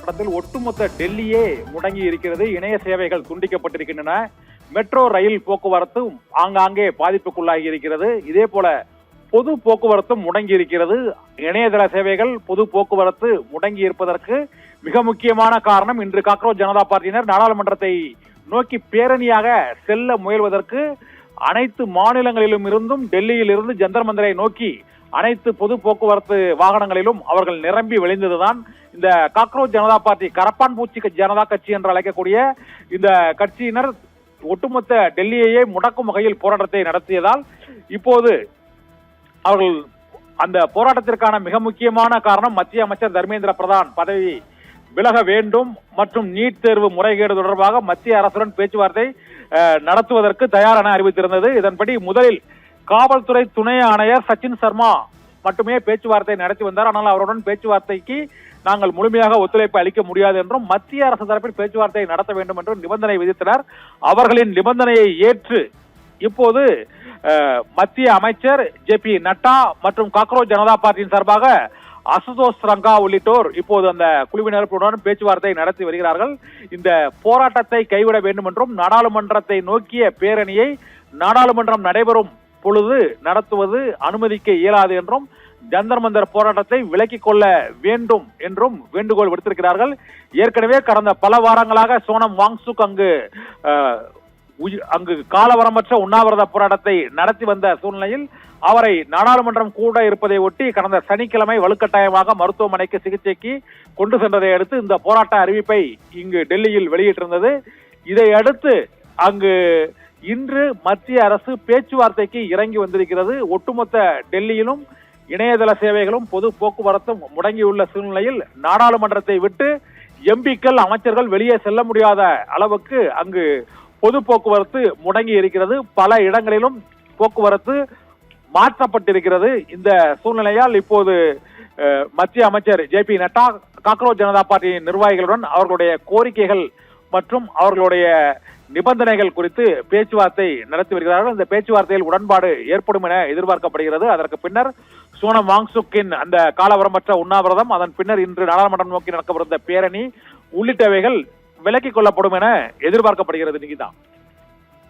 போராட்டத்தில் ஒட்டுமொத்த டெல்லியே முடங்கி இருக்கிறது. இணைய சேவைகள் துண்டிக்கப்பட்டிருக்கின்றன. மெட்ரோ ரயில் போக்குவரத்து ஆங்காங்கே பாதிப்புக்குள்ளாகி இருக்கிறது. இதே போல பொது போக்குவரத்தும் முடங்கி இருக்கிறது. இணையதள சேவைகள், பொது போக்குவரத்து முடங்கி இருப்பதற்கு மிக முக்கியமான காரணம் இன்று காக்ரோச் ஜனதா பார்ட்டியினர் நாடாளுமன்றத்தை நோக்கி பேரணியாக செல்ல முயல்வதற்கு அனைத்து மாநிலங்களிலும் இருந்தும் டெல்லியில் இருந்து ஜந்தர் மந்தரை நோக்கி அனைத்து பொது போக்குவரத்து வாகனங்களிலும் அவர்கள் நிரம்பி விளைந்ததுதான். இந்த காக்ரோச் ஜனதா பார்ட்டி, கரப்பான் பூச்சி ஜனதா கட்சி என்று அழைக்கக்கூடிய இந்த கட்சியினர் ஒட்டுமொத்த டெல்லியையே முடக்கும் வகையில் போராட்டத்தை நடத்தியதால் இப்போது அவர்கள் அந்த போராட்டத்திற்கான மிக முக்கியமான காரணம் மத்திய அமைச்சர் தர்மேந்திர பிரதான் பதவி விலக வேண்டும் மற்றும் நீட் தேர்வு முறைகேடு தொடர்பாக மத்திய அரசுடன் பேச்சுவார்த்தை நடத்துவதற்கு தயார் என அறிவித்திருந்தது. இதன்படி முதலில் காவல்துறை துணை ஆணையர் சச்சின் சர்மா மட்டுமே பேச்சுவார்த்தை நடத்தி வந்தார். ஆனால் அவருடன் பேச்சுவார்த்தைக்கு நாங்கள் முழுமையாக ஒத்துழைப்பு அளிக்க முடியாது என்றும் மத்திய அரசு தரப்பில் பேச்சுவார்த்தை நடத்த வேண்டும் என்றும் நிபந்தனை விதித்தனர். அவர்களின் நிபந்தனையை ஏற்று இப்போது மத்திய அமைச்சர் ஜே.பி. நட்டா மற்றும் காக்ரோச் ஜனதா பார்ட்டியின் சார்பாக அசுதோஷ் ரங்கா உள்ளிட்டோர் இப்போது அந்த குழுவினருடன் பேச்சுவார்த்தை நடத்தி வருகிறார்கள். இந்த போராட்டத்தை கைவிட வேண்டும் என்றும் நாடாளுமன்றத்தை நோக்கிய பேரணியை நாடாளுமன்றம் நடைபெறும் பொழுது நடத்துவது அனுமதிக்க இயலாது என்றும் ஜந்தர் மந்தர் போராட்டத்தை விலக்கிக் கொள்ள வேண்டும் என்றும் வேண்டுகோள் விடுத்திருக்கிறார்கள். ஏற்கனவே கடந்த பல வாரங்களாக சோனம் வாங்சுக் அங்கு காலவரமற்ற உண்ணாவிரத போராட்டத்தை நடத்தி வந்த சூழ்நிலையில் அவரை நாடாளுமன்றம் கூட இருப்பதை ஒட்டி கடந்த சனிக்கிழமை வலுக்கட்டாயமாக மருத்துவமனைக்கு சிகிச்சைக்கு கொண்டு சென்றதை அடுத்து இந்த போராட்ட அறிவிப்பை இங்கு டெல்லியில் வெளியிட்டிருந்தது. இதை அடுத்து அங்கு இன்று மத்திய அரசு பேச்சுவார்த்தைக்கு இறங்கி வந்திருக்கிறது. ஒட்டுமொத்த டெல்லியிலும் இணையதள சேவைகளும் பொது போக்குவரத்தும் முடங்கியுள்ள சூழ்நிலையில் நாடாளுமன்றத்தை விட்டு எம்பிக்கள், அமைச்சர்கள் வெளியே செல்ல முடியாத அளவுக்கு அங்கு பொது போக்குவரத்து முடங்கி இருக்கிறது. பல இடங்களிலும் போக்குவரத்து மாற்றப்பட்டிருக்கிறது. இந்த சூழ்நிலையால் இப்போது மத்திய அமைச்சர் ஜே.பி. நட்டா காக்ரோச் ஜனதா பார்ட்டியின் நிர்வாகிகளுடன் அவர்களுடைய கோரிக்கைகள் மற்றும் அவர்களுடைய நிபந்தனைகள் குறித்து பேச்சுவார்த்தை நடத்தி வருகிறார்கள். இந்த பேச்சுவார்த்தையில் உடன்பாடு ஏற்படும் என எதிர்பார்க்கப்படுகிறது. அதற்கு பின்னர் சோனம் வாங்சுக்கின் அந்த காலவரமற்ற உண்ணாவிரதம், அதன் பின்னர் இன்று நாடாளுமன்றம் நோக்கி நடக்கவிருந்த பேரணி உள்ளிட்டவைகள் விலக்கிக் கொள்ளப்படும் என எதிர்பார்க்கப்படுகிறது. நிகிதா.